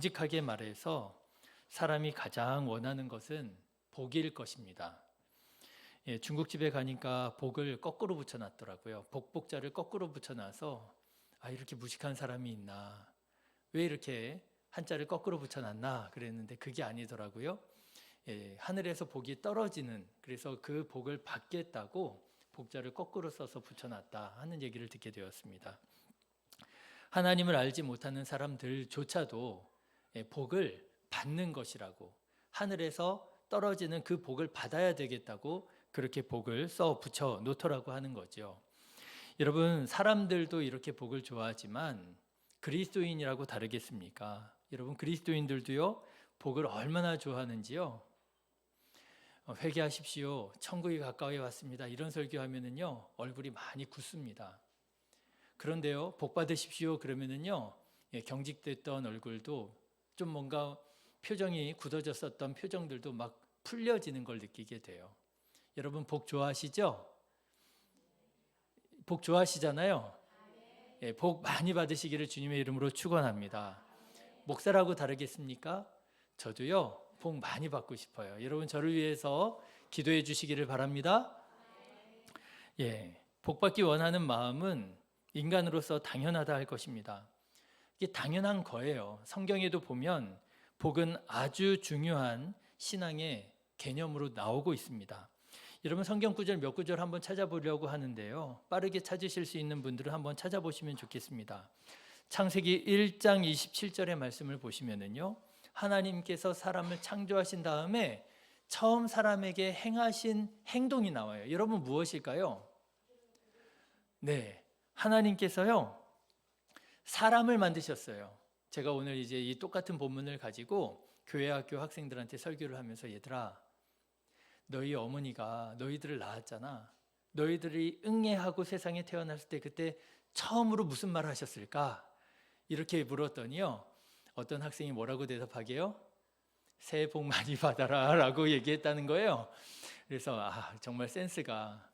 정직하게 말해서 사람이 가장 원하는 것은 복일 것입니다. 중국집에 가니까 복을 거꾸로 붙여놨더라고요. 복자를 거꾸로 붙여놔서 이렇게 무식한 사람이 있나, 왜 이렇게 한자를 거꾸로 붙여놨나 그랬는데 그게 아니더라고요. 하늘에서 복이 떨어지는, 그래서 그 복을 받겠다고 복자를 거꾸로 써서 붙여놨다 하는 얘기를 듣게 되었습니다. 하나님을 알지 못하는 사람들조차도 복을 받는 것이라고, 하늘에서 떨어지는 그 복을 받아야 되겠다고 그렇게 복을 써 붙여 놓더라고 하는 거죠. 여러분, 사람들도 이렇게 복을 좋아하지만 그리스도인이라고 다르겠습니까? 여러분, 그리스도인들도요 복을 얼마나 좋아하는지요. 회개하십시오, 천국이 가까이 왔습니다, 이런 설교하면은요 얼굴이 많이 굳습니다. 그런데요, 복 받으십시오 그러면은요 경직됐던 얼굴도 좀 뭔가 표정이 굳어졌었던 표정들도 막 풀려지는 걸 느끼게 돼요. 여러분, 복 좋아하시죠? 복 좋아하시잖아요. 복 많이 받으시기를 주님의 이름으로 축원합니다. 목사라고 다르겠습니까? 저도요 복 많이 받고 싶어요. 여러분, 저를 위해서 기도해 주시기를 바랍니다. 복 받기 원하는 마음은 인간으로서 당연하다 할 것입니다. 이게 당연한 거예요. 성경에도 보면 복은 아주 중요한 신앙의 개념으로 나오고 있습니다. 여러분, 성경 구절 몇 구절 한번 찾아보려고 하는데요, 빠르게 찾으실 수 있는 분들은 한번 찾아보시면 좋겠습니다. 창세기 1장 27절의 말씀을 보시면은요, 하나님께서 사람을 창조하신 다음에 처음 사람에게 행하신 행동이 나와요. 여러분, 무엇일까요? 하나님께서요 사람을 만드셨어요. 제가 오늘 이제 이 똑같은 본문을 가지고 교회 학교 학생들한테 설교를 하면서, 얘들아, 너희 어머니가 너희들을 낳았잖아. 너희들이 응애하고 세상에 태어났을 때 그때 처음으로 무슨 말을 하셨을까? 이렇게 물었더니요, 어떤 학생이 뭐라고 대답하게요? 새해 복 많이 받아라 라고 얘기했다는 거예요. 그래서 정말 센스가.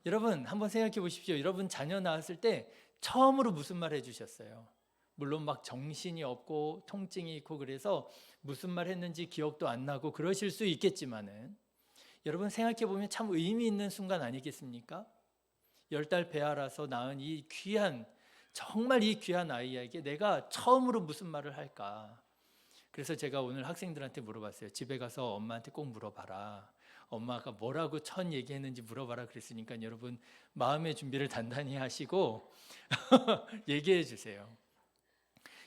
여러분, 한번 생각해 보십시오. 여러분 자녀 낳았을 때 처음으로 무슨 말 해주셨어요? 물론 막 정신이 없고 통증이 있고 그래서 무슨 말 했는지 기억도 안 나고 그러실 수 있겠지만은, 여러분 생각해 보면 참 의미 있는 순간 아니겠습니까? 10달 배알아서 낳은 이 귀한, 정말 이 귀한 아이에게 내가 처음으로 무슨 말을 할까? 그래서 제가 오늘 학생들한테 물어봤어요. 집에 가서 엄마한테 꼭 물어봐라. 엄마가 뭐라고 첫 얘기했는지 물어봐라 그랬으니까 여러분, 마음의 준비를 단단히 하시고 얘기해 주세요.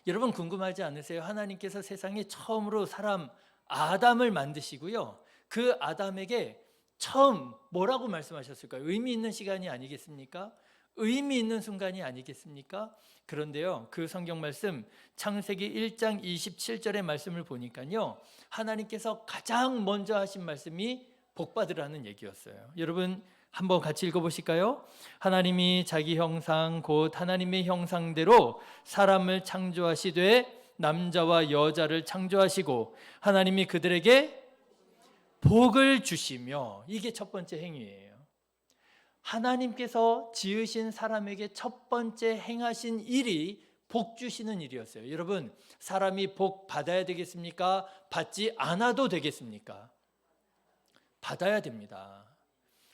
여러분, 궁금하지 않으세요? 하나님께서 세상에 처음으로 사람 아담을 만드시고요, 그 아담에게 처음 뭐라고 말씀하셨을까요? 의미 있는 시간이 아니겠습니까? 의미 있는 순간이 아니겠습니까? 그런데요, 그 성경 말씀 창세기 1장 27절의 말씀을 보니까요, 하나님께서 가장 먼저 하신 말씀이 복 받으라는 얘기였어요. 여러분, 한번 같이 읽어보실까요? 하나님이 자기 형상 곧 하나님의 형상대로 사람을 창조하시되 남자와 여자를 창조하시고 하나님이 그들에게 복을 주시며, 이게 첫 번째 행위예요. 하나님께서 지으신 사람에게 첫 번째 행하신 일이 복 주시는 일이었어요. 여러분, 사람이 복 받아야 되겠습니까? 받지 않아도 되겠습니까? 받아야 됩니다.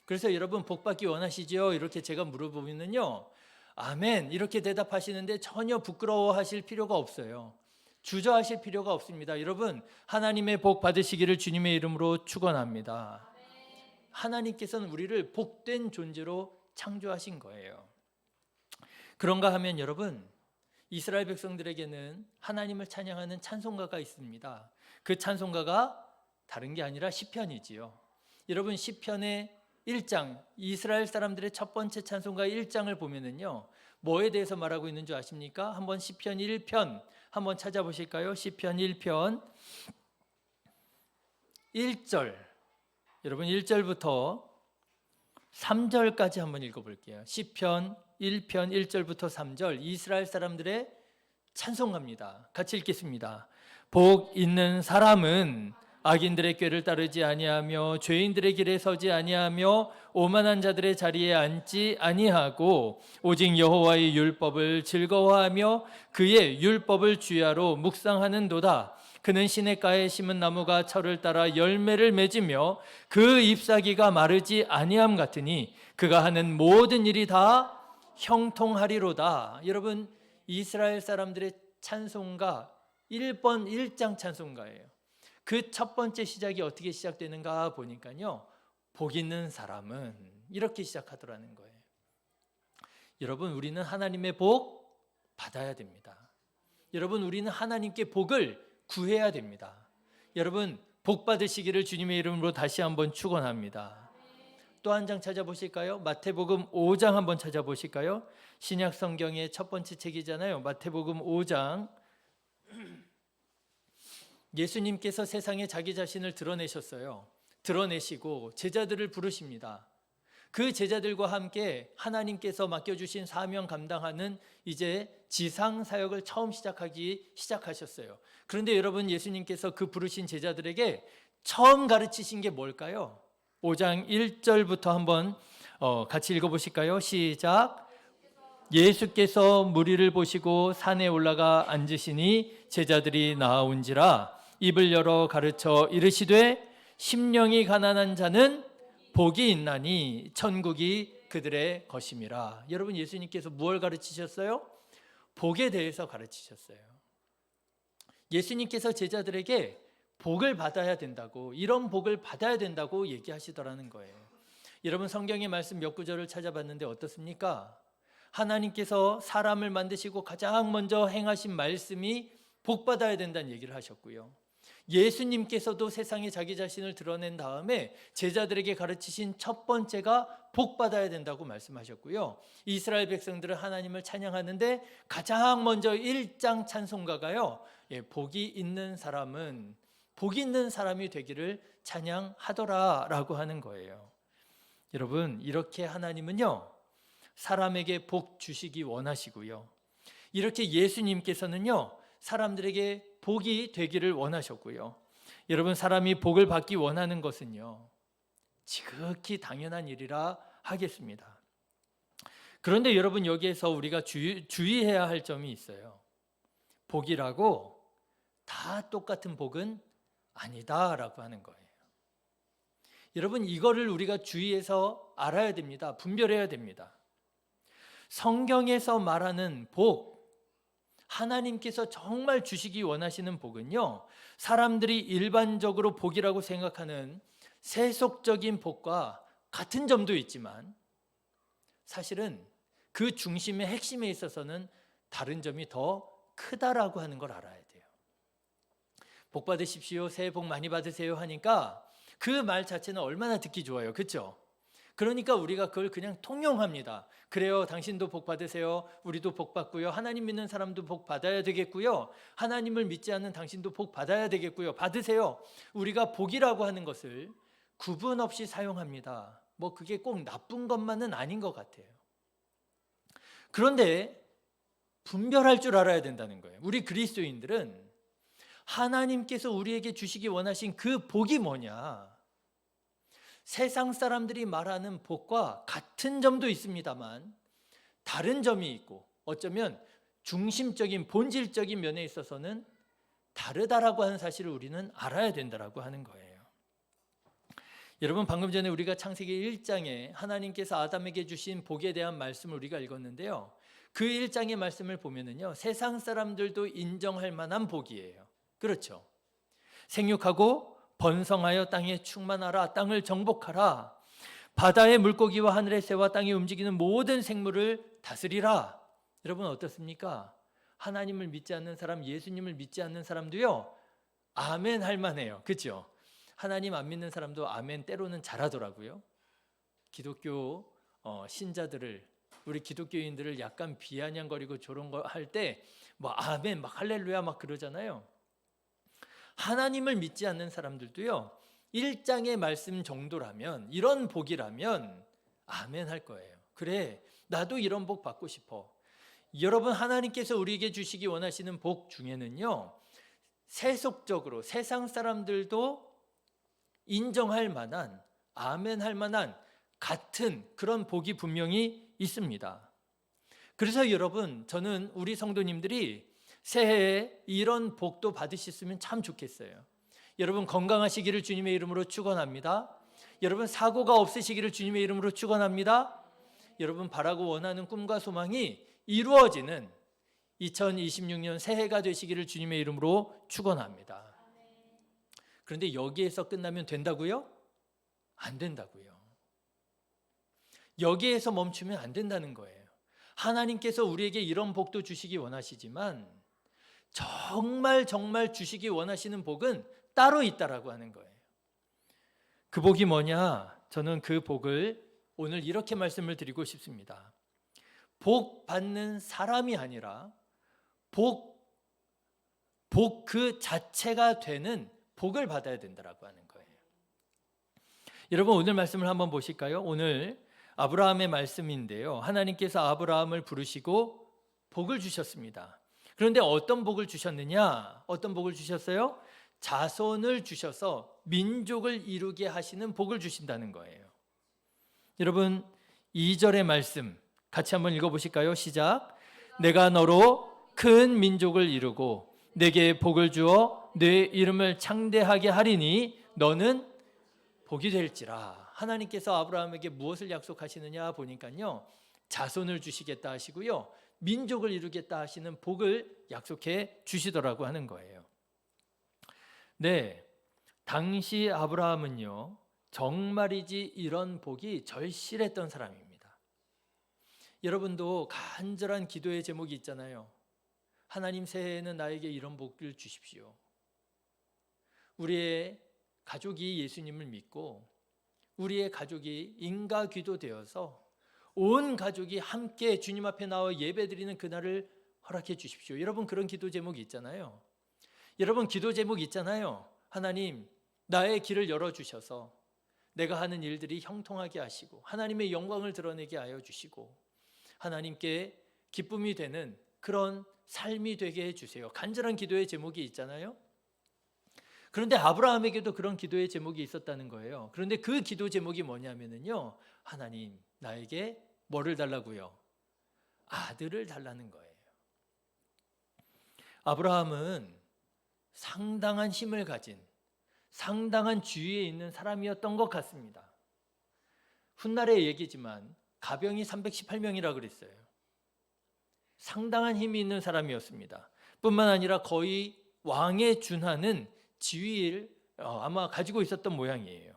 그래서 여러분, 복 받기 원하시죠? 이렇게 제가 물어보면요, 아멘 이렇게 대답하시는데 전혀 부끄러워하실 필요가 없어요. 주저하실 필요가 없습니다. 여러분, 하나님의 복 받으시기를 주님의 이름으로 축원합니다. 하나님께서는 우리를 복된 존재로 창조하신 거예요. 그런가 하면 여러분, 이스라엘 백성들에게는 하나님을 찬양하는 찬송가가 있습니다. 그 찬송가가 다른 게 아니라 시편이지요. 여러분, 시편의 1장, 이스라엘 사람들의 첫 번째 찬송가 1장을 보면은요, 뭐에 대해서 말하고 있는 줄 아십니까? 한번 시편 1편 한번 찾아보실까요? 시편 1편 1절, 여러분 1절부터 3절까지 한번 읽어볼게요. 시편 1편 1절부터 3절, 이스라엘 사람들의 찬송가입니다. 같이 읽겠습니다. 복 있는 사람은 악인들의 꾀를 따르지 아니하며 죄인들의 길에 서지 아니하며 오만한 자들의 자리에 앉지 아니하고 오직 여호와의 율법을 즐거워하며 그의 율법을 주야로 묵상하는도다. 그는 시냇가에 심은 나무가 철을 따라 열매를 맺으며 그 잎사귀가 마르지 아니함 같으니 그가 하는 모든 일이 다 형통하리로다. 여러분, 이스라엘 사람들의 찬송가 1번 1장 찬송가예요. 그 첫 번째 시작이 어떻게 시작되는가 보니까요, 복 있는 사람은 이렇게 시작하더라는 거예요. 여러분, 우리는 하나님의 복 받아야 됩니다. 여러분, 우리는 하나님께 복을 구해야 됩니다. 여러분, 복 받으시기를 주님의 이름으로 다시 한번 축원합니다. 또 한 장 찾아보실까요? 마태복음 5장 한번 찾아보실까요? 신약 성경의 첫 번째 책이잖아요. 마태복음 5장. 예수님께서 세상에 자기 자신을 드러내셨어요. 드러내시고 제자들을 부르십니다. 그 제자들과 함께 하나님께서 맡겨주신 사명 감당하는 이제 지상 사역을 처음 시작하셨어요. 그런데 여러분, 예수님께서 그 부르신 제자들에게 처음 가르치신 게 뭘까요? 5장 1절부터 한번 같이 읽어보실까요? 시작. 예수께서 무리를 보시고 산에 올라가 앉으시니 제자들이 나아온지라 입을 열어 가르쳐 이르시되 심령이 가난한 자는 복이 있나니 천국이 그들의 것임이라. 여러분, 예수님께서 무엇을 가르치셨어요? 복에 대해서 가르치셨어요. 예수님께서 제자들에게 복을 받아야 된다고, 이런 복을 받아야 된다고 얘기하시더라는 거예요. 여러분, 성경의 말씀 몇 구절을 찾아봤는데 어떻습니까? 하나님께서 사람을 만드시고 가장 먼저 행하신 말씀이 복 받아야 된다는 얘기를 하셨고요. 예수님께서도 세상에 자기 자신을 드러낸 다음에 제자들에게 가르치신 첫 번째가 복 받아야 된다고 말씀하셨고요. 이스라엘 백성들은 하나님을 찬양하는데 가장 먼저 1장 찬송가가요, 복이 있는 사람은 복이 있는 사람이 되기를 찬양하더라라고 하는 거예요. 여러분, 이렇게 하나님은요, 사람에게 복 주시기 원하시고요, 이렇게 예수님께서는요, 사람들에게 복이 되기를 원하셨고요. 여러분, 사람이 복을 받기 원하는 것은요, 지극히 당연한 일이라 하겠습니다. 그런데 여러분, 여기에서 우리가 주의해야 할 점이 있어요. 복이라고 다 똑같은 복은 아니다라고 하는 거예요. 여러분, 이거를 우리가 주의해서 알아야 됩니다. 분별해야 됩니다. 성경에서 말하는 복, 하나님께서 정말 주시기 원하시는 복은요, 사람들이 일반적으로 복이라고 생각하는 세속적인 복과 같은 점도 있지만 사실은 그 중심의 핵심에 있어서는 다른 점이 더 크다라고 하는 걸 알아야 돼요. 복 받으십시오, 새해 복 많이 받으세요 하니까 그 말 자체는 얼마나 듣기 좋아요, 그렇죠? 그러니까 우리가 그걸 그냥 통용합니다. 그래요, 당신도 복 받으세요, 우리도 복 받고요, 하나님 믿는 사람도 복 받아야 되겠고요, 하나님을 믿지 않는 당신도 복 받아야 되겠고요, 받으세요. 우리가 복이라고 하는 것을 구분 없이 사용합니다. 뭐 그게 꼭 나쁜 것만은 아닌 것 같아요. 그런데 분별할 줄 알아야 된다는 거예요. 우리 그리스도인들은 하나님께서 우리에게 주시기 원하신 그 복이 뭐냐, 세상 사람들이 말하는 복과 같은 점도 있습니다만 다른 점이 있고 어쩌면 중심적인 본질적인 면에 있어서는 다르다라고 하는 사실을 우리는 알아야 된다라고 하는 거예요. 여러분, 방금 전에 우리가 창세기 1장에 하나님께서 아담에게 주신 복에 대한 말씀을 우리가 읽었는데요, 그 1장의 말씀을 보면은요, 세상 사람들도 인정할 만한 복이에요. 그렇죠? 생육하고 번성하여 땅에 충만하라, 땅을 정복하라, 바다의 물고기와 하늘의 새와 땅에 움직이는 모든 생물을 다스리라. 여러분, 어떻습니까? 하나님을 믿지 않는 사람, 예수님을 믿지 않는 사람도요, 아멘 할 만해요. 그렇죠? 하나님 안 믿는 사람도 아멘 때로는 잘하더라고요. 기독교 신자들을, 우리 기독교인들을 약간 비아냥거리고 저런 거 할 때 뭐 아멘 막 할렐루야 막 그러잖아요. 하나님을 믿지 않는 사람들도요, 1장의 말씀 정도라면, 이런 복이라면 아멘 할 거예요. 그래, 나도 이런 복 받고 싶어. 여러분, 하나님께서 우리에게 주시기 원하시는 복 중에는요, 세속적으로 세상 사람들도 인정할 만한, 아멘할 만한 같은 그런 복이 분명히 있습니다. 그래서 여러분, 저는 우리 성도님들이 새해에 이런 복도 받으셨으면 참 좋겠어요. 여러분 건강하시기를 주님의 이름으로 축원합니다. 여러분 사고가 없으시기를 주님의 이름으로 축원합니다. 여러분 바라고 원하는 꿈과 소망이 이루어지는 2026년 새해가 되시기를 주님의 이름으로 축원합니다. 그런데 여기에서 끝나면 된다고요? 안 된다고요. 여기에서 멈추면 안 된다는 거예요. 하나님께서 우리에게 이런 복도 주시기 원하시지만 정말 주시기 원하시는 복은 따로 있다라고 하는 거예요. 그 복이 뭐냐? 저는 그 복을 오늘 이렇게 말씀을 드리고 싶습니다. 복 받는 사람이 아니라 복 그 자체가 되는 복을 받아야 된다라고 하는 거예요. 여러분 오늘 말씀을 한번 보실까요? 오늘 아브라함의 말씀인데요. 하나님께서 아브라함을 부르시고 복을 주셨습니다. 그런데 어떤 복을 주셨느냐? 어떤 복을 주셨어요? 자손을 주셔서 민족을 이루게 하시는 복을 주신다는 거예요. 여러분 2절의 말씀 같이 한번 읽어보실까요? 시작. 내가 너로 큰 민족을 이루고 내게 복을 주어 내 이름을 창대하게 하리니 너는 복이 될지라. 하나님께서 아브라함에게 무엇을 약속하시느냐 보니까요, 자손을 주시겠다 하시고요, 민족을 이루겠다 하시는 복을 약속해 주시더라고 하는 거예요. 네, 당시 아브라함은요 정말이지 이런 복이 절실했던 사람입니다. 여러분도 간절한 기도의 제목이 있잖아요. 하나님 새해에는 나에게 이런 복을 주십시오. 우리의 가족이 예수님을 믿고 우리의 가족이 인가귀도 되어서 온 가족이 함께 주님 앞에 나와 예배드리는 그날을 허락해 주십시오. 여러분 그런 기도 제목이 있잖아요. 여러분 기도 제목 있잖아요. 하나님 나의 길을 열어주셔서 내가 하는 일들이 형통하게 하시고 하나님의 영광을 드러내게 하여 주시고 하나님께 기쁨이 되는 그런 삶이 되게 해주세요. 간절한 기도의 제목이 있잖아요. 그런데 아브라함에게도 그런 기도의 제목이 있었다는 거예요. 그런데 그 기도 제목이 뭐냐면요, 하나님 나에게 뭐를 달라고요? 아들을 달라는 거예요. 아브라함은 상당한 힘을 가진 상당한 지위에 있는 사람이었던 것 같습니다. 훗날의 얘기지만 가병이 318명이라 그랬어요. 상당한 힘이 있는 사람이었습니다. 뿐만 아니라 거의 왕에 준하는 지위를 아마 가지고 있었던 모양이에요.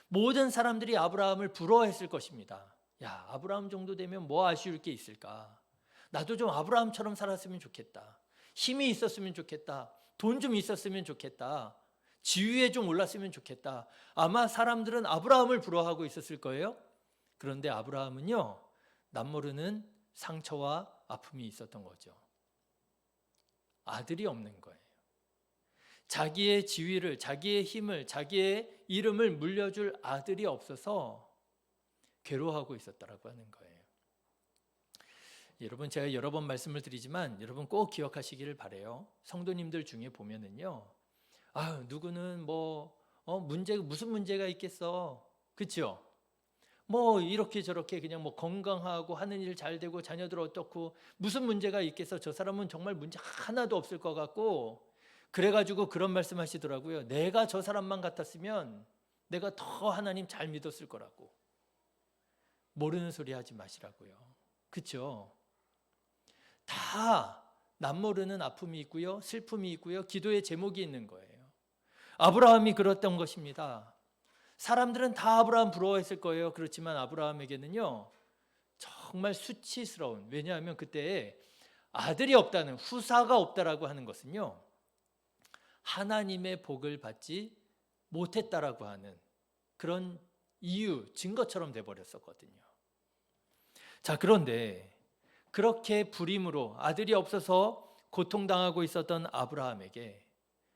모든 사람들이 아브라함을 부러워했을 것입니다. 야, 아브라함 정도 되면 뭐 아쉬울 게 있을까? 나도 좀 아브라함처럼 살았으면 좋겠다. 힘이 있었으면 좋겠다. 돈 좀 있었으면 좋겠다. 지위에 좀 올랐으면 좋겠다. 아마 사람들은 아브라함을 부러워하고 있었을 거예요. 그런데 아브라함은요, 남모르는 상처와 아픔이 있었던 거죠. 아들이 없는 거예요. 자기의 지위를, 자기의 힘을, 자기의 이름을 물려줄 아들이 없어서 괴로워하고 있었다라고 하는 거예요. 여러분 제가 여러 번 말씀을 드리지만 여러분 꼭 기억하시기를 바라요. 성도님들 중에 보면은요, 누구는 무슨 문제가 있겠어, 그렇죠? 뭐 이렇게 저렇게 그냥 뭐 건강하고 하는 일 잘 되고 자녀들 어떻고 무슨 문제가 있겠어, 저 사람은 정말 문제 하나도 없을 것 같고, 그래가지고 그런 말씀 하시더라고요. 내가 저 사람만 같았으면 내가 더 하나님 잘 믿었을 거라고. 모르는 소리 하지 마시라고요. 그렇죠? 다 남모르는 아픔이 있고요, 슬픔이 있고요, 기도의 제목이 있는 거예요. 아브라함이 그랬던 것입니다. 사람들은 다 아브라함 부러워했을 거예요. 그렇지만 아브라함에게는요 정말 수치스러운, 왜냐하면 그때 아들이 없다는, 후사가 없다라고 하는 것은요 하나님의 복을 받지 못했다라고 하는 그런 이유, 증거처럼 돼버렸었거든요. 자, 그런데 그렇게 불임으로 아들이 없어서 고통당하고 있었던 아브라함에게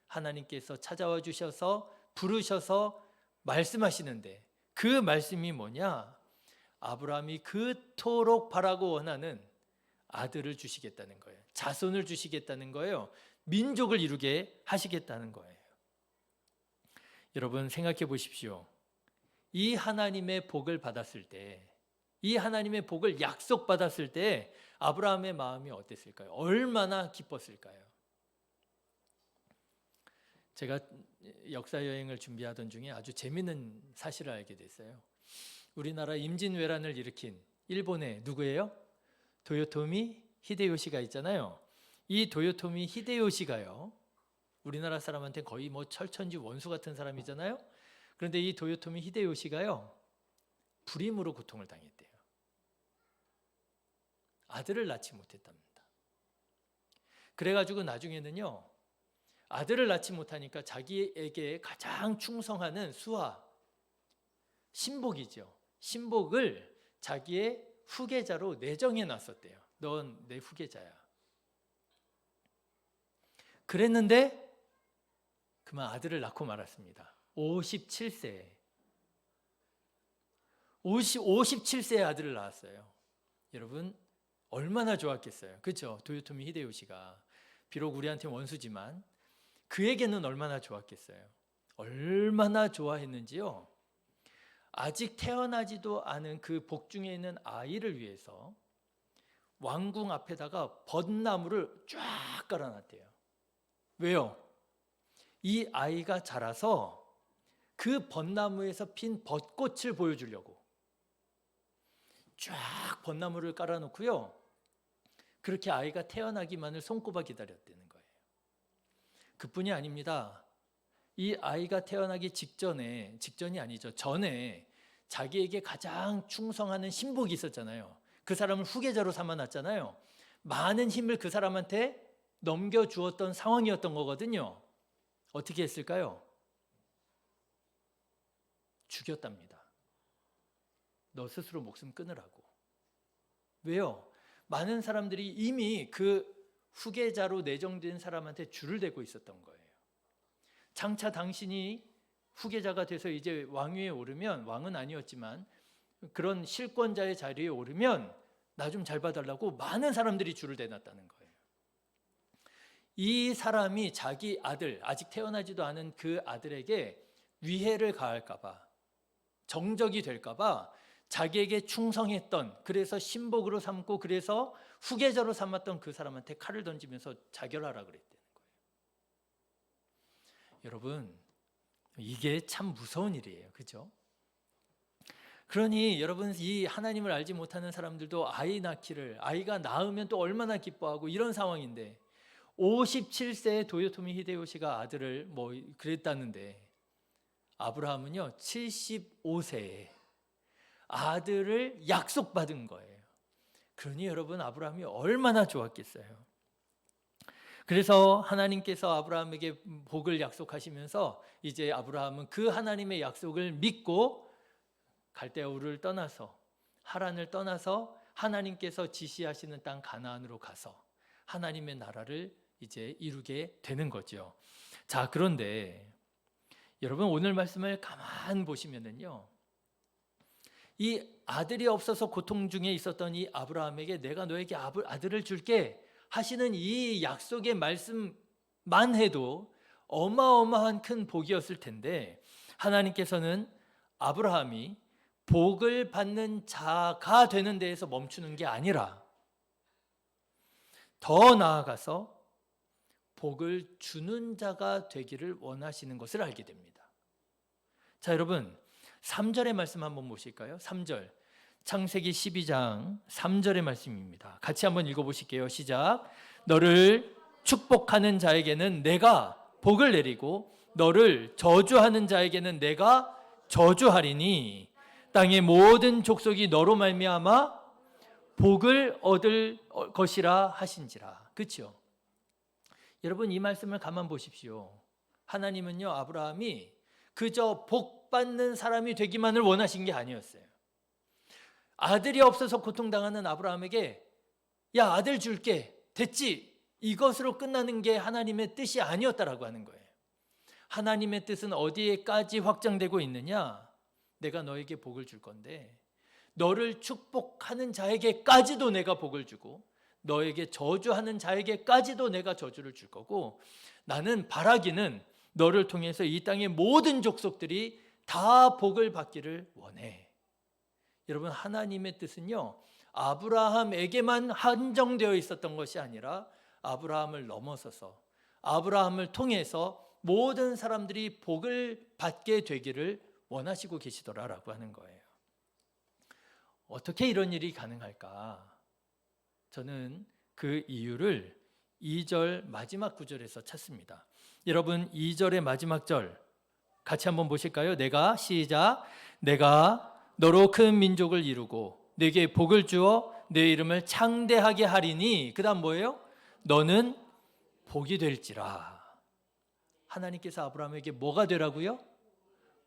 하나님께서 찾아와 주셔서 부르셔서 말씀하시는데, 그 말씀이 뭐냐? 아브라함이 그토록 바라고 원하는 아들을 주시겠다는 거예요. 자손을 주시겠다는 거예요. 민족을 이루게 하시겠다는 거예요. 여러분 생각해 보십시오. 이 하나님의 복을 받았을 때, 이 하나님의 복을 약속받았을 때 아브라함의 마음이 어땠을까요? 얼마나 기뻤을까요? 제가 역사 여행을 준비하던 중에 아주 재미있는 사실을 알게 됐어요. 우리나라 임진왜란을 일으킨 일본의 누구예요? 도요토미 히데요시가 있잖아요. 이 도요토미 히데요시가요, 우리나라 사람한테 거의 뭐 철천지 원수 같은 사람이잖아요. 그런데 이 도요토미 히데요시가요, 불임으로 고통을 당했대요. 아들을 낳지 못했답니다. 그래가지고 나중에는요, 아들을 낳지 못하니까 자기에게 가장 충성하는 수하, 신복이죠. 신복을 자기의 후계자로 내정해 놨었대요. 넌 내 후계자야. 그랬는데 그만 아들을 낳고 말았습니다. 57세에 57세에 아들을 낳았어요. 여러분 얼마나 좋았겠어요. 그렇죠? 도요토미 히데요시가 비록 우리한테 원수지만 그에게는 얼마나 좋았겠어요. 얼마나 좋아했는지요. 아직 태어나지도 않은 그 복중에 있는 아이를 위해서 왕궁 앞에다가 벚나무를 쫙 깔아놨대요. 왜요? 이 아이가 자라서 그 벚나무에서 핀 벚꽃을 보여주려고 쫙 벚나무를 깔아놓고요, 그렇게 아이가 태어나기만을 손꼽아 기다렸다는 거예요. 그뿐이 아닙니다. 이 아이가 태어나기 직전이 아니죠, 전에 자기에게 가장 충성하는 신복이 있었잖아요. 그 사람을 후계자로 삼아놨잖아요. 많은 힘을 그 사람한테 넘겨주었던 상황이었던 거거든요. 어떻게 했을까요? 죽였답니다. 너 스스로 목숨 끊으라고. 왜요? 많은 사람들이 이미 그 후계자로 내정된 사람한테 줄을 대고 있었던 거예요. 장차 당신이 후계자가 돼서 이제 왕위에 오르면, 왕은 아니었지만 그런 실권자의 자리에 오르면 나 좀 잘 봐달라고 많은 사람들이 줄을 대놨다는 거예요. 이 사람이 자기 아들, 아직 태어나지도 않은 그 아들에게 위해를 가할까 봐, 정적이 될까 봐 자기에게 충성했던, 그래서 신복으로 삼고 그래서 후계자로 삼았던 그 사람한테 칼을 던지면서 자결하라 그랬다는 거예요. 여러분, 이게 참 무서운 일이에요. 그죠? 그러니 여러분, 이 하나님을 알지 못하는 사람들도 아이가 낳으면 또 얼마나 기뻐하고 이런 상황인데, 57세의 도요토미 히데요시가 아들을 그랬다는데, 아브라함은요 75세에 아들을 약속받은 거예요. 그러니 여러분, 아브라함이 얼마나 좋았겠어요. 그래서 하나님께서 아브라함에게 복을 약속하시면서 이제 아브라함은 그 하나님의 약속을 믿고 갈대아 우르를 떠나서, 하란을 떠나서 하나님께서 지시하시는 땅 가나안으로 가서 하나님의 나라를 이제 이루게 되는 거죠. 자, 그런데 여러분, 오늘 말씀을 가만 보시면은요, 이 아들이 없어서 고통 중에 있었던 이 아브라함에게 내가 너에게 아들을 줄게 하시는 이 약속의 말씀만 해도 어마어마한 큰 복이었을 텐데, 하나님께서는 아브라함이 복을 받는 자가 되는 데에서 멈추는 게 아니라 더 나아가서 복을 주는 자가 되기를 원하시는 것을 알게 됩니다. 자, 여러분 3절의 말씀 한번 보실까요? 3절, 창세기 12장 3절의 말씀입니다. 같이 한번 읽어보실게요. 시작. 너를 축복하는 자에게는 내가 복을 내리고 너를 저주하는 자에게는 내가 저주하리니 땅의 모든 족속이 너로 말미암아 복을 얻을 것이라 하신지라. 그렇죠? 여러분, 이 말씀을 가만 보십시오. 하나님은요, 아브라함이 그저 복 받는 사람이 되기만을 원하신 게 아니었어요. 아들이 없어서 고통당하는 아브라함에게 야, 아들 줄게, 됐지, 이것으로 끝나는 게 하나님의 뜻이 아니었다라고 하는 거예요. 하나님의 뜻은 어디에까지 확장되고 있느냐? 내가 너에게 복을 줄 건데 너를 축복하는 자에게까지도 내가 복을 주고 너에게 저주하는 자에게까지도 내가 저주를 줄 거고, 나는 바라기는 너를 통해서 이 땅의 모든 족속들이 다 복을 받기를 원해. 여러분, 하나님의 뜻은요, 아브라함에게만 한정되어 있었던 것이 아니라 아브라함을 넘어서서 아브라함을 통해서 모든 사람들이 복을 받게 되기를 원하시고 계시더라라고 하는 거예요. 어떻게 이런 일이 가능할까? 저는 그 이유를 2절 마지막 구절에서 찾습니다. 여러분, 2절의 마지막 절 같이 한번 보실까요? 시작. 내가 너로 큰 민족을 이루고 내게 복을 주어 내 이름을 창대하게 하리니, 그 다음 뭐예요? 너는 복이 될지라. 하나님께서 아브라함에게 뭐가 되라고요?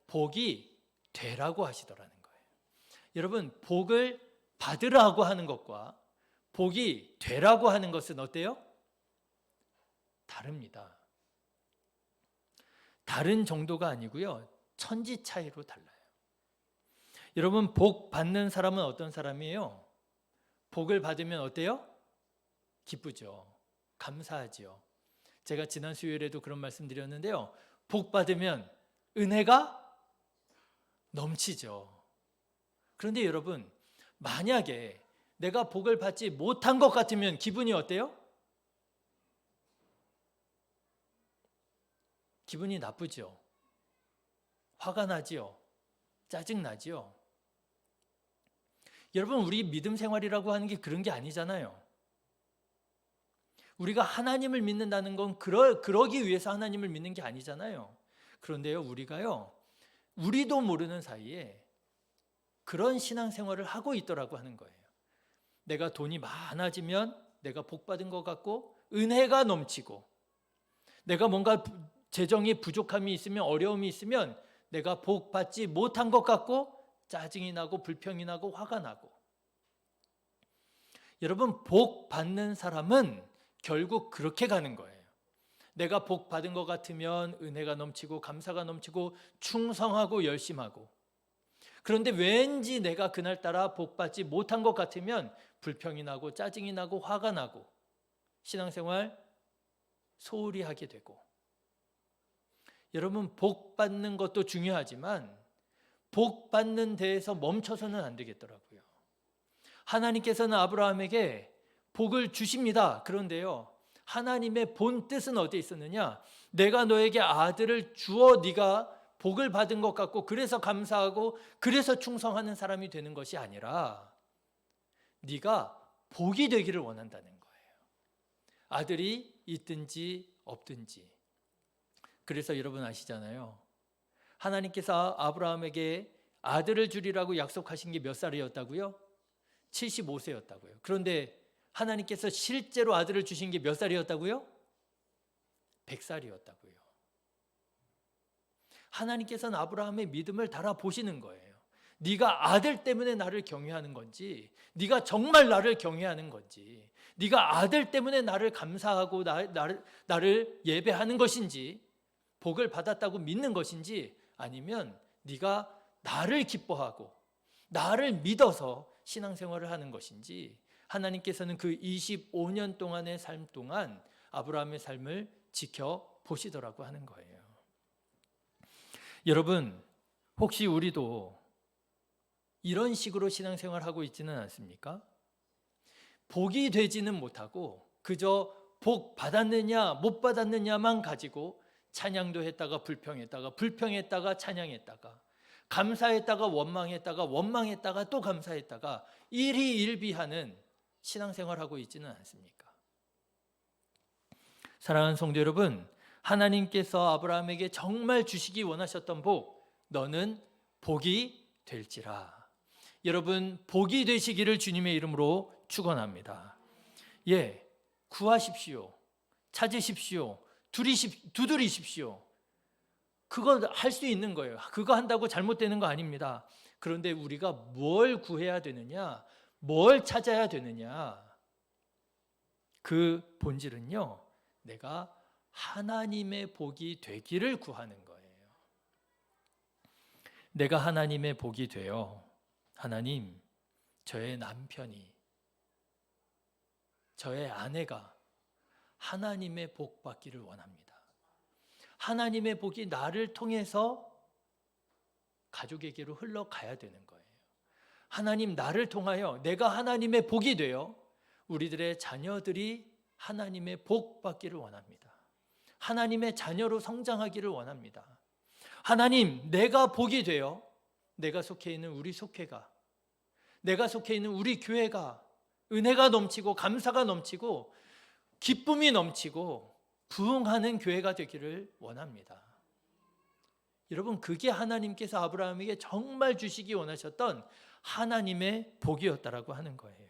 복이 되라고 하시더라는 거예요. 여러분, 복을 받으라고 하는 것과 복이 되라고 하는 것은 어때요? 다릅니다. 다른 정도가 아니고요, 천지 차이로 달라요. 여러분, 복 받는 사람은 어떤 사람이에요? 복을 받으면 어때요? 기쁘죠. 감사하죠. 제가 지난 수요일에도 그런 말씀 드렸는데요, 복 받으면 은혜가 넘치죠. 그런데 여러분, 만약에 내가 복을 받지 못한 것 같으면 기분이 어때요? 기분이 나쁘죠. 화가 나지요. 짜증 나지요. 여러분, 우리 믿음 생활이라고 하는 게 그런 게 아니잖아요. 우리가 하나님을 믿는다는 건 그러기 위해서 하나님을 믿는 게 아니잖아요. 그런데요, 우리도 모르는 사이에 그런 신앙생활을 하고 있더라고 하는 거예요. 내가 돈이 많아지면 내가 복 받은 것 같고 은혜가 넘치고, 내가 뭔가 재정에 부족함이 있으면, 어려움이 있으면 내가 복 받지 못한 것 같고 짜증이 나고 불평이 나고 화가 나고. 여러분, 복 받는 사람은 결국 그렇게 가는 거예요. 내가 복 받은 것 같으면 은혜가 넘치고 감사가 넘치고 충성하고 열심하고, 그런데 왠지 내가 그날따라 복 받지 못한 것 같으면 불평이 나고 짜증이 나고 화가 나고 신앙생활 소홀히 하게 되고. 여러분, 복 받는 것도 중요하지만 복 받는 데에서 멈춰서는 안 되겠더라고요. 하나님께서는 아브라함에게 복을 주십니다. 그런데요, 하나님의 본 뜻은 어디에 있었느냐? 내가 너에게 아들을 주어 네가 복을 받은 것 같고 그래서 감사하고 그래서 충성하는 사람이 되는 것이 아니라 네가 복이 되기를 원한다는 거예요. 아들이 있든지 없든지. 그래서 여러분 아시잖아요, 하나님께서 아브라함에게 아들을 주리라고 약속하신 게 몇 살이었다고요? 75세였다고요. 그런데 하나님께서 실제로 아들을 주신 게 몇 살이었다고요? 100살이었다고요. 하나님께서는 아브라함의 믿음을 달아보시는 거예요. 네가 아들 때문에 나를 경외하는 건지, 네가 정말 나를 경외하는 건지, 네가 아들 때문에 나를 감사하고 나를 예배하는 것인지, 복을 받았다고 믿는 것인지, 아니면 네가 나를 기뻐하고 나를 믿어서 신앙생활을 하는 것인지, 하나님께서는 그 25년 동안의 삶 동안 아브라함의 삶을 지켜보시더라고 하는 거예요. 여러분, 혹시 우리도 이런 식으로 신앙생활하고 있지는 않습니까? 복이 되지는 못하고 그저 복 받았느냐 못 받았느냐만 가지고 찬양도 했다가 불평했다가 찬양했다가, 감사했다가 원망했다가 또 감사했다가 일희일비하는 신앙생활하고 있지는 않습니까? 사랑하는 성도 여러분, 하나님께서 아브라함에게 정말 주시기 원하셨던 복, 너는 복이 될지라. 여러분, 복이 되시기를 주님의 이름으로 축원합니다. 구하십시오. 찾으십시오. 두드리십시오. 그거 할 수 있는 거예요. 그거 한다고 잘못되는 거 아닙니다. 그런데 우리가 뭘 구해야 되느냐, 뭘 찾아야 되느냐, 그 본질은요, 내가 하나님의 복이 되기를 구하는 거예요. 내가 하나님의 복이 되어, 하나님, 저의 남편이, 저의 아내가 하나님의 복 받기를 원합니다. 하나님의 복이 나를 통해서 가족에게로 흘러가야 되는 거예요. 하나님 나를 통하여 내가 하나님의 복이 되어 우리들의 자녀들이 하나님의 복 받기를 원합니다. 하나님의 자녀로 성장하기를 원합니다. 하나님, 내가 복이 되어 내가 속해 있는 우리 속회가, 내가 속해 있는 우리 교회가 은혜가 넘치고 감사가 넘치고 기쁨이 넘치고 부흥하는 교회가 되기를 원합니다. 여러분, 그게 하나님께서 아브라함에게 정말 주시기 원하셨던 하나님의 복이었다라고 하는 거예요.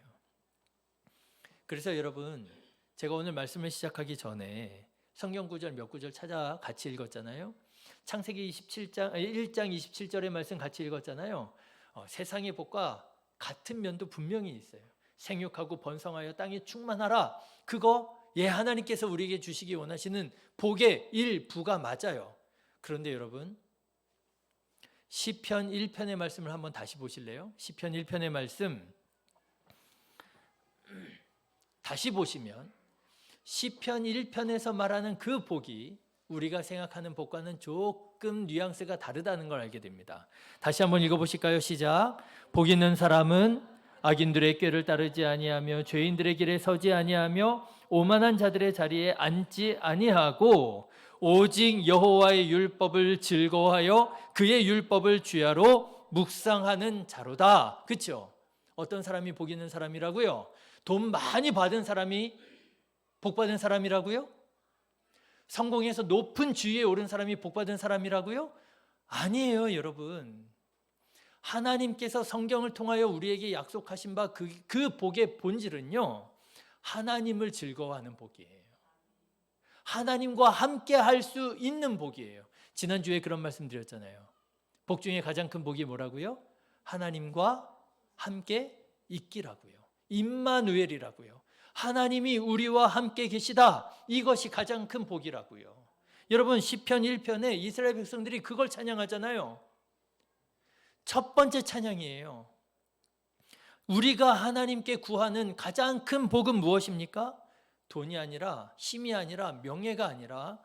그래서 여러분, 제가 오늘 말씀을 시작하기 전에 성경 구절 몇 구절 찾아 같이 읽었잖아요. 창세기 1장 27절의 말씀 같이 읽었잖아요. 세상의 복과 같은 면도 분명히 있어요. 생육하고 번성하여 땅이 충만하라. 그거 하나님께서 우리에게 주시기 원하시는 복의 일부가 맞아요. 그런데 여러분, 시편 1편의 말씀을 한번 다시 보실래요? 시편 1편의 말씀 다시 보시면 시편 1편에서 말하는 그 복이 우리가 생각하는 복과는 조금 뉘앙스가 다르다는 걸 알게 됩니다. 다시 한번 읽어보실까요? 시작. 복 있는 사람은 악인들의 꾀를 따르지 아니하며 죄인들의 길에 서지 아니하며 오만한 자들의 자리에 앉지 아니하고 오직 여호와의 율법을 즐거워하여 그의 율법을 주야로 묵상하는 자로다. 그렇죠? 어떤 사람이 복 있는 사람이라고요? 돈 많이 받은 사람이 복 받은 사람이라고요? 성공해서 높은 지위에 오른 사람이 복 받은 사람이라고요? 아니에요, 여러분. 하나님께서 성경을 통하여 우리에게 약속하신 바 그 복의 본질은요, 하나님을 즐거워하는 복이에요. 하나님과 함께 할 수 있는 복이에요. 지난주에 그런 말씀 드렸잖아요. 복 중에 가장 큰 복이 뭐라고요? 하나님과 함께 있기라고요. 임마누엘이라고요. 하나님이 우리와 함께 계시다. 이것이 가장 큰 복이라고요. 여러분, 시편 1편에 이스라엘 백성들이 그걸 찬양하잖아요. 첫 번째 찬양이에요. 우리가 하나님께 구하는 가장 큰 복은 무엇입니까? 돈이 아니라, 힘이 아니라, 명예가 아니라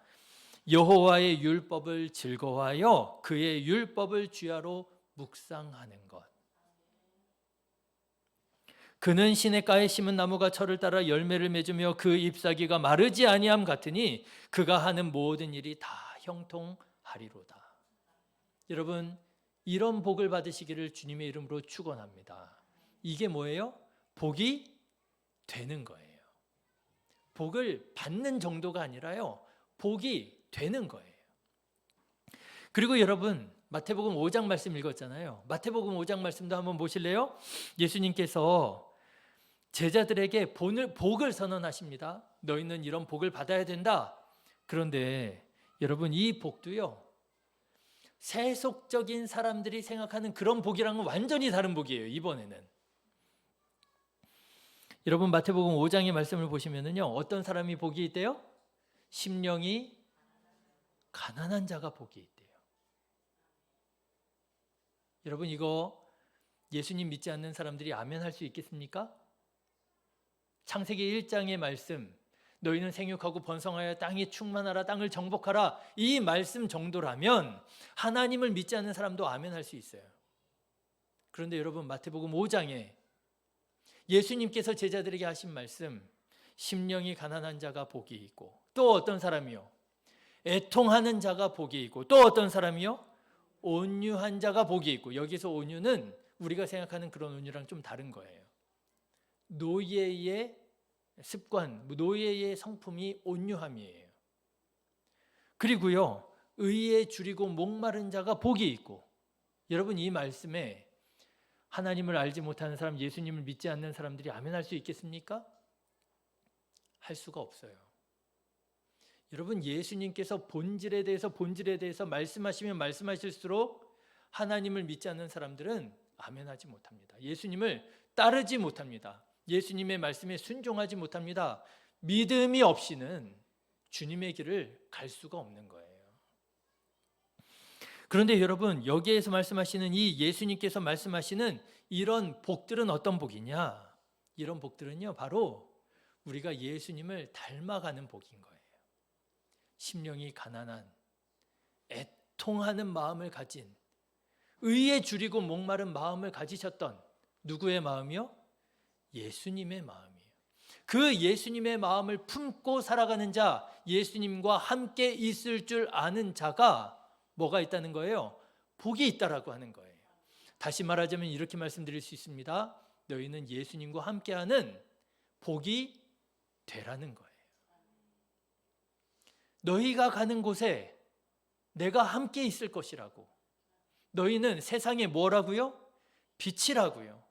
여호와의 율법을 즐거워하여 그의 율법을 주야로 묵상하는 것. 그는 시냇가에 심은 나무가 철을 따라 열매를 맺으며 그 잎사귀가 마르지 아니함 같으니 그가 하는 모든 일이 다 형통하리로다. 여러분, 이런 복을 받으시기를 주님의 이름으로 축원합니다. 이게 뭐예요? 복이 되는 거예요. 복을 받는 정도가 아니라요, 복이 되는 거예요. 그리고 여러분, 마태복음 5장 말씀 읽었잖아요. 마태복음 5장 말씀도 한번 보실래요? 예수님께서 제자들에게 복을 선언하십니다. 너희는 이런 복을 받아야 된다. 그런데 여러분, 이 복도요, 세속적인 사람들이 생각하는 그런 복이랑은 완전히 다른 복이에요. 이번에는 여러분, 마태복음 5장의 말씀을 보시면은요, 어떤 사람이 복이 있대요? 심령이 가난한 자가 복이 있대요. 여러분, 이거 예수님 믿지 않는 사람들이 아멘 할 수 있겠습니까? 창세기 1장의 말씀, 너희는 생육하고 번성하여 땅이 충만하라, 땅을 정복하라, 이 말씀 정도라면 하나님을 믿지 않는 사람도 아멘 할 수 있어요. 그런데 여러분, 마태복음 5장에 예수님께서 제자들에게 하신 말씀, 심령이 가난한 자가 복이 있고, 또 어떤 사람이요? 애통하는 자가 복이 있고, 또 어떤 사람이요? 온유한 자가 복이 있고. 여기서 온유는 우리가 생각하는 그런 온유랑 좀 다른 거예요. 노예의 습관, 노예의 성품이 온유함이에요. 그리고요, 의에 줄이고 목마른 자가 복이 있고. 여러분, 이 말씀에 하나님을 알지 못하는 사람, 예수님을 믿지 않는 사람들이 아멘할 수 있겠습니까? 할 수가 없어요. 여러분, 예수님께서 본질에 대해서 말씀하시면 말씀하실수록 하나님을 믿지 않는 사람들은 아멘하지 못합니다. 예수님을 따르지 못합니다. 예수님의 말씀에 순종하지 못합니다. 믿음이 없이는 주님의 길을 갈 수가 없는 거예요. 그런데 여러분, 여기에서 말씀하시는 이 예수님께서 말씀하시는 이런 복들은 어떤 복이냐? 이런 복들은요, 바로 우리가 예수님을 닮아가는 복인 거예요. 심령이 가난한, 애통하는 마음을 가진, 의에 줄이고 목마른 마음을 가지셨던 누구의 마음이요? 예수님의 마음이에요. 그 예수님의 마음을 품고 살아가는 자, 예수님과 함께 있을 줄 아는 자가 뭐가 있다는 거예요? 복이 있다라고 하는 거예요. 다시 말하자면 이렇게 말씀드릴 수 있습니다. 너희는 예수님과 함께하는 복이 되라는 거예요. 너희가 가는 곳에 내가 함께 있을 것이라고. 너희는 세상에 뭐라고요? 빛이라고요.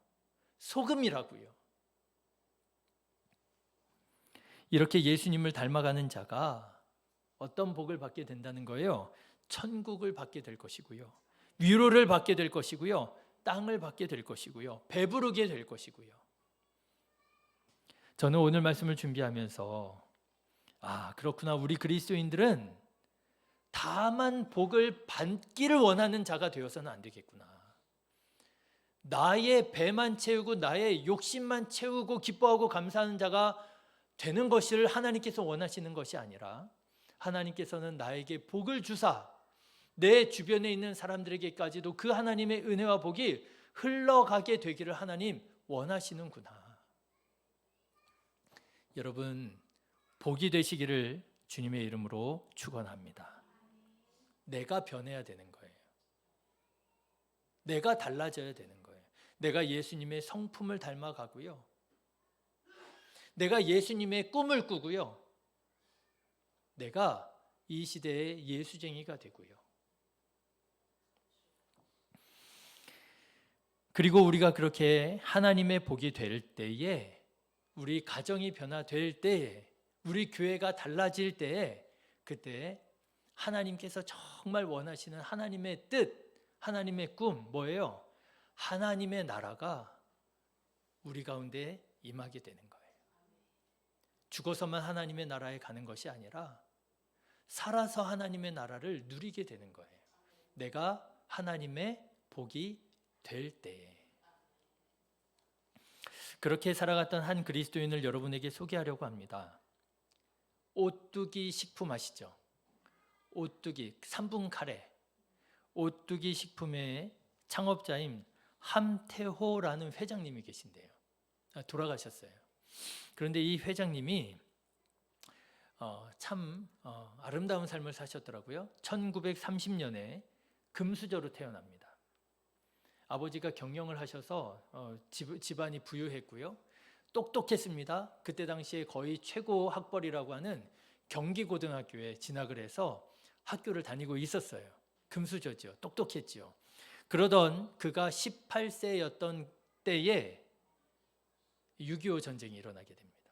소금이라고요. 이렇게 예수님을 닮아가는 자가 어떤 복을 받게 된다는 거예요? 천국을 받게 될 것이고요. 위로를 받게 될 것이고요. 땅을 받게 될 것이고요. 배부르게 될 것이고요. 저는 오늘 말씀을 준비하면서 그렇구나. 우리 그리스도인들은 다만 복을 받기를 원하는 자가 되어서는 안 되겠구나. 나의 배만 채우고 나의 욕심만 채우고 기뻐하고 감사하는 자가 되는 것을 하나님께서 원하시는 것이 아니라 하나님께서는 나에게 복을 주사 내 주변에 있는 사람들에게까지도 그 하나님의 은혜와 복이 흘러가게 되기를 하나님 원하시는구나. 여러분, 복이 되시기를 주님의 이름으로 축원합니다. 내가 변해야 되는 거예요. 내가 달라져야 되는 거예요. 내가 예수님의 성품을 닮아가고요. 내가 예수님의 꿈을 꾸고요. 내가 이 시대의 예수쟁이가 되고요. 그리고 우리가 그렇게 하나님의 복이 될 때에, 우리 가정이 변화될 때에, 우리 교회가 달라질 때에, 그때 하나님께서 정말 원하시는 하나님의 뜻, 하나님의 꿈 뭐예요? 하나님의 나라가 우리 가운데 임하게 되는 거예요. 죽어서만 하나님의 나라에 가는 것이 아니라 살아서 하나님의 나라를 누리게 되는 거예요. 내가 하나님의 복이 될 때에. 그렇게 살아갔던 한 그리스도인을 여러분에게 소개하려고 합니다. 오뚜기 식품 아시죠? 오뚜기 3분 카레. 오뚜기 식품의 창업자인 함태호라는 회장님이 계신데요. 돌아가셨어요. 그런데 이 회장님이 참 아름다운 삶을 사셨더라고요. 1930년에 금수저로 태어납니다. 아버지가 경영을 하셔서 집안이 부유했고요. 똑똑했습니다. 그때 당시에 거의 최고 학벌이라고 하는 경기고등학교에 진학을 해서 학교를 다니고 있었어요. 금수저죠. 똑똑했죠. 그러던 그가 18세였던 때에 6.25 전쟁이 일어나게 됩니다.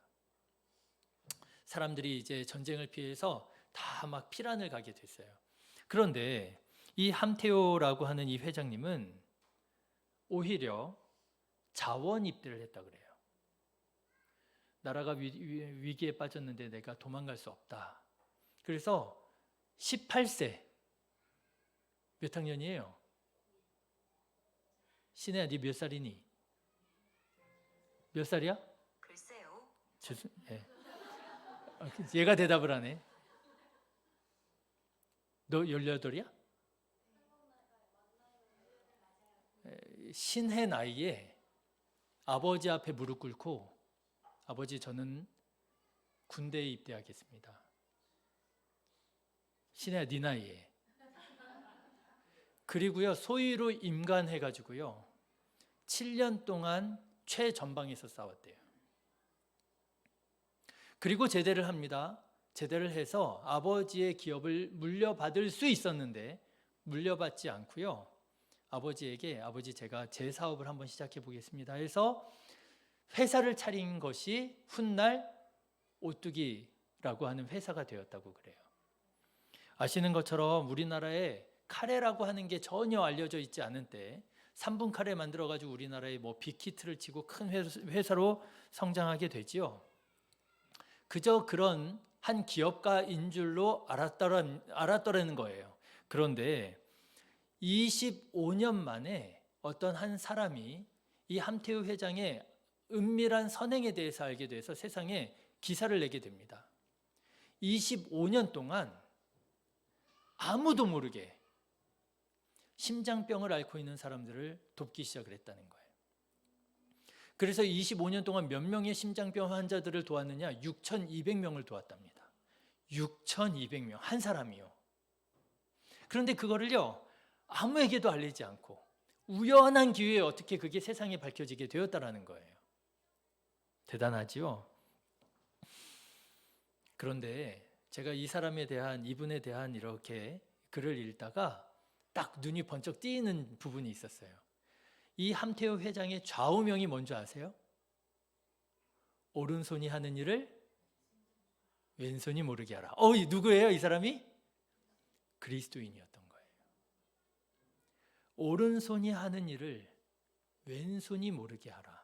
사람들이 이제 전쟁을 피해서 다 막 피란을 가게 됐어요. 그런데 이 함태호라고 하는 이 회장님은 오히려 자원 입대를 했다 그래요. 나라가 위기에 빠졌는데 내가 도망갈 수 없다. 그래서 18세, 몇 학년이에요? 신혜야, 네 몇 살이니? 몇 살이야? 글쎄요. 네. 얘가 대답을 하네. 너 18이야? 신혜 나이에 아버지 앞에 무릎 꿇고, 아버지 저는 군대에 입대하겠습니다. 신혜야 네 나이에. 그리고요 소위로 임관해가지고요 7년 동안 최전방에서 싸웠대요. 그리고 제대를 합니다. 제대를 해서 아버지의 기업을 물려받을 수 있었는데 물려받지 않고요. 아버지에게 아버지 제가 제 사업을 한번 시작해 보겠습니다 해서 회사를 차린 것이 훗날 오뚜기라고 하는 회사가 되었다고 그래요. 아시는 것처럼 우리나라에 카레라고 하는 게 전혀 알려져 있지 않은 때 3분 카레 만들어가지고 우리나라에 뭐 빅히트를 치고 큰 회사로 성장하게 되지요. 그저 그런 한 기업가인 줄로 알았더라는 거예요. 그런데 25년 만에 어떤 한 사람이 이 함태우 회장의 은밀한 선행에 대해서 알게 돼서 세상에 기사를 내게 됩니다. 25년 동안 아무도 모르게 심장병을 앓고 있는 사람들을 돕기 시작을 했다는 거예요. 그래서 25년 동안 몇 명의 심장병 환자들을 도왔느냐? 6,200명을 도왔답니다. 6,200명, 한 사람이요. 그런데 그거를요, 아무에게도 알리지 않고 우연한 기회에 어떻게 그게 세상에 밝혀지게 되었다라는 거예요. 대단하지요? 그런데 제가 이분에 대한 이렇게 글을 읽다가 딱 눈이 번쩍 띄는 부분이 있었어요. 이 함태호 회장의 좌우명이 뭔지 아세요? 오른손이 하는 일을 왼손이 모르게 하라. 누구예요, 이 사람이? 그리스도인이었던 거예요. 오른손이 하는 일을 왼손이 모르게 하라.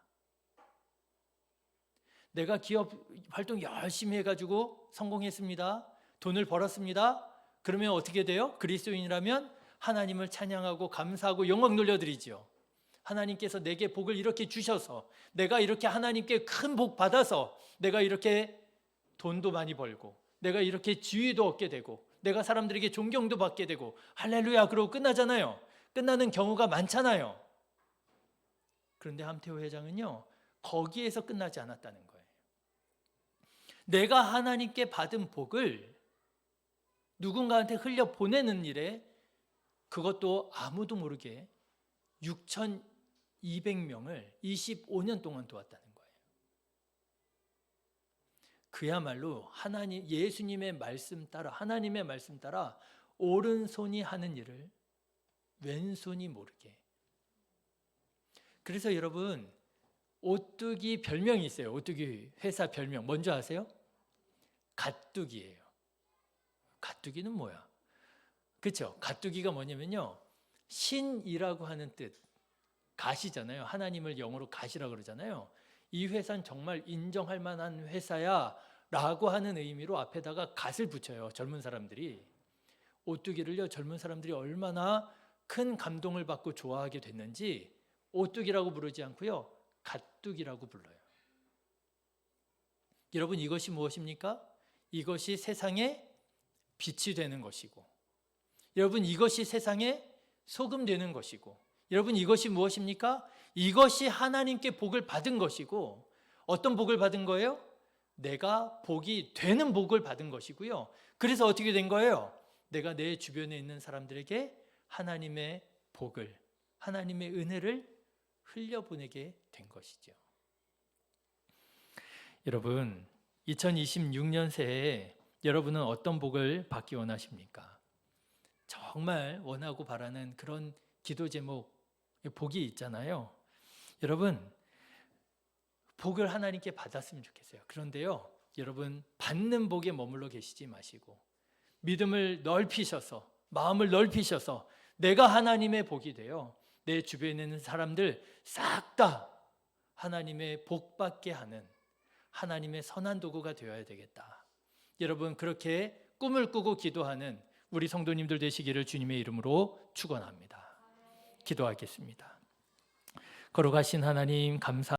내가 기업 활동 열심히 해가지고 성공했습니다. 돈을 벌었습니다. 그러면 어떻게 돼요? 그리스도인이라면 하나님을 찬양하고 감사하고 영광 돌려드리지요. 하나님께서 내게 복을 이렇게 주셔서, 내가 이렇게 하나님께 큰 복 받아서 내가 이렇게 돈도 많이 벌고, 내가 이렇게 지위도 얻게 되고, 내가 사람들에게 존경도 받게 되고, 할렐루야 그러고 끝나잖아요. 끝나는 경우가 많잖아요. 그런데 함태호 회장은요, 거기에서 끝나지 않았다는 거예요. 내가 하나님께 받은 복을 누군가한테 흘려 보내는 일에, 그것도 아무도 모르게 6,200명을 25년 동안 도왔다는 거예요. 그야말로 예수님의 말씀 따라, 하나님의 말씀 따라 오른손이 하는 일을 왼손이 모르게. 그래서 여러분, 오뚜기 별명이 있어요. 오뚜기 회사 별명 뭔지 아세요? 가뚜기예요. 가뚜기는 뭐야? 그렇죠? 가뚜기가 뭐냐면요, 신이라고 하는 뜻, 가시잖아요. 하나님을 영어로 가시라고 그러잖아요. 이 회사는 정말 인정할 만한 회사야 라고 하는 의미로 앞에다가 갓을 붙여요. 젊은 사람들이. 오뚜기를요, 젊은 사람들이 얼마나 큰 감동을 받고 좋아하게 됐는지 오뚜기라고 부르지 않고요, 가뚜기라고 불러요. 여러분, 이것이 무엇입니까? 이것이 세상에 빛이 되는 것이고, 여러분, 이것이 세상에 소금 되는 것이고, 여러분, 이것이 무엇입니까? 이것이 하나님께 복을 받은 것이고, 어떤 복을 받은 거예요? 내가 복이 되는 복을 받은 것이고요. 그래서 어떻게 된 거예요? 내가 내 주변에 있는 사람들에게 하나님의 복을, 하나님의 은혜를 흘려보내게 된 것이죠. 여러분, 2026년 새해 여러분은 어떤 복을 받기 원하십니까? 정말 원하고 바라는 그런 기도 제목, 복이 있잖아요. 여러분, 복을 하나님께 받았으면 좋겠어요. 그런데요, 여러분, 받는 복에 머물러 계시지 마시고 믿음을 넓히셔서, 마음을 넓히셔서 내가 하나님의 복이 되어 내 주변에 있는 사람들 싹 다 하나님의 복 받게 하는 하나님의 선한 도구가 되어야 되겠다. 여러분, 그렇게 꿈을 꾸고 기도하는 우리 성도님들 되시기를 주님의 이름으로 축원합니다. 기도하겠습니다. 거룩하신 하나님, 감사합니다.